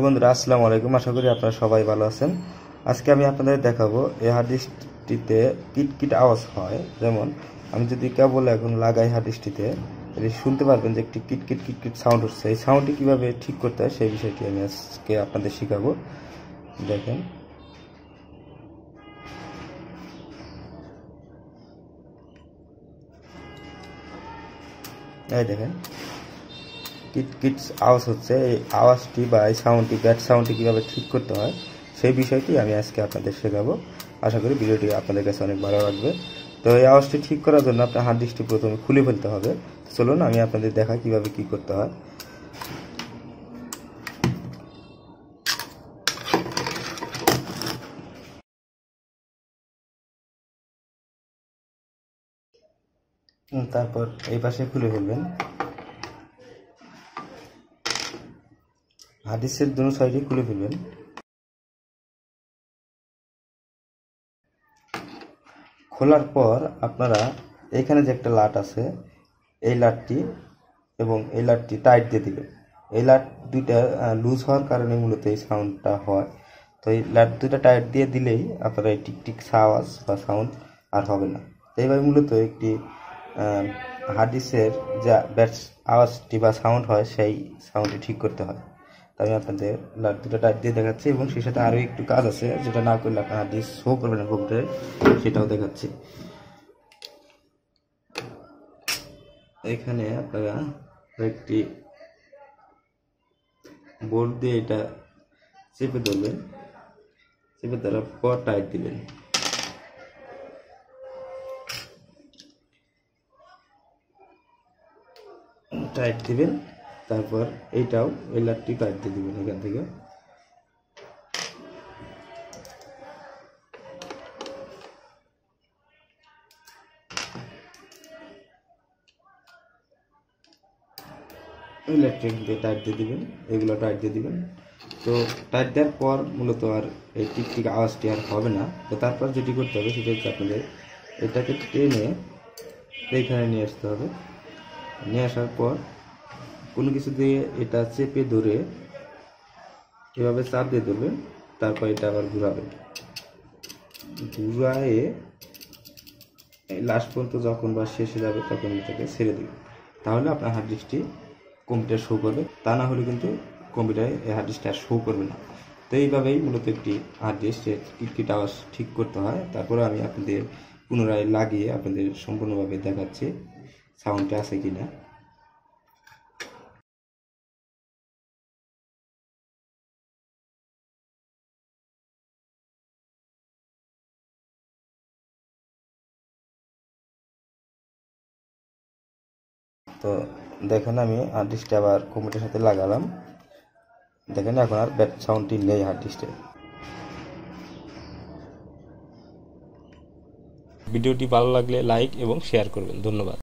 বন্ধুরা আসসালামু আলাইকুম, আশা করি আপনারা সবাই ভালো আছেন। আজকে আমি আপনাদের দেখাবো এই হার্ড ডিস্কটিতে কিটকিট আওয়াজ হয়। যেমন আমি যদি কেবল এখন লাগাই হার্ড ডিস্কটিতে, শুনতে পারবেন যে একটি কিটকিট কিটকিট সাউন্ড হচ্ছে। এই সাউন্ডটি কীভাবে ঠিক করতে হয় সেই বিষয়টি আমি আজকে আপনাদের শেখাবো। দেখেন, এই দেখেন কিটকিট আওয়াজ হচ্ছে। এই আওয়াজটি বা এই সাউন্ডটি, ব্যাড সাউন্ডটি কীভাবে ঠিক করতে হয় সেই বিষয়টি আমি আজকে আপনাদের শেখাবো। আশা করি ভিডিওটি আপনাদের কাছে অনেক ভালো লাগবে। তো এই আওয়াজটি ঠিক করার জন্য আপনার হার্ড ডিস্কটি প্রথমে খুলে ফেলতে হবে। চলুন আমি আপনাদের দেখাই কীভাবে কী করতে হয়। তারপর এই পাশে খুলে ফেলবেন। হার্ড ডিস্কের দুটো সাইডে খুলে ফেলবেন। খোলার পর আপনারা এখানে যে একটা লাট আছে, এই লাটটি এবং এই লাটটি টাইট দিয়ে দিবেন। এই লাট দুইটা লুজ হওয়ার কারণে মূলত এই সাউন্ডটা হয়। তো এই লাট দুইটা টাইট দিয়ে দিলেই আপনারা এই টিকটিক আওয়াজ বা সাউন্ড আর হবে না। এইভাবে মূলত একটি হার্ড ডিস্কের যা ব্যাড আওয়াজটি বা সাউন্ড হয় সেই সাউন্ডটি ঠিক করতে হয়। তো আমি আপনাদের লাট দুটো টাইট দিয়ে দেখাচ্ছি এবং সেই সাথে আরও একটু কাজ আছে, যেটা না করলে আপনার হার্ড ডিস্ক শো করবে না কম্পিউটারে, সেটাও দেখাচ্ছি। এখানে আপনারা একটি বোর্ড দিয়ে এটা চেপে ধরবেন, চেপে ধরার পর টাইট দিবেন। টাইট দিবেন, তারপর এইটাও এই লাটটি টাইট দিয়ে দিবেন এখান থেকে। ইলেকট্রিক দিয়ে টাইট দিয়ে দিবেন, এগুলো টাইট দিয়ে দিবেন। তো টাইট দেওয়ার পর মূলত আর এই টিকটিক আওয়াজটি আর হবে না। তো তারপর যেটি করতে হবে সেটা হচ্ছে আপনাদের এটাকে টেনে এইখানে নিয়ে আসতে হবে। নিয়ে আসার পর কোনো কিছু দিয়ে এটা চেপে ধরে এভাবে চাপ দিয়ে ধরবেন। তারপর এটা আবার ঘুরাবেন, ঘুরায়ে লাস্ট পর্যন্ত যখন বা শেষে যাবে তখন এটাকে ছেড়ে দেবেন। তাহলে আপনার হার্ড ডিস্কটি কম্পিউটার শো করবে, তা না হলে কিন্তু কম্পিউটারে এই হার্ড ডিস্কটা শো করবে না। তো এইভাবেই মূলত একটি হার্ড ডিস্কের কিটকিট আওয়াজ ঠিক করতে হয়। তারপরে আমি আপনাদের পুনরায় লাগিয়ে আপনাদের সম্পূর্ণভাবে দেখাচ্ছি সাউন্ডটা আছে কিনা। তো দেখেন আমি হার্ড ডিস্কটা আবার কম্পিউটারের সাথে লাগালাম। দেখেন এখন আর ব্যাড সাউন্ডটি নেই হার্ড ডিস্কে। ভিডিওটি ভালো লাগলে লাইক এবং শেয়ার করবেন। ধন্যবাদ।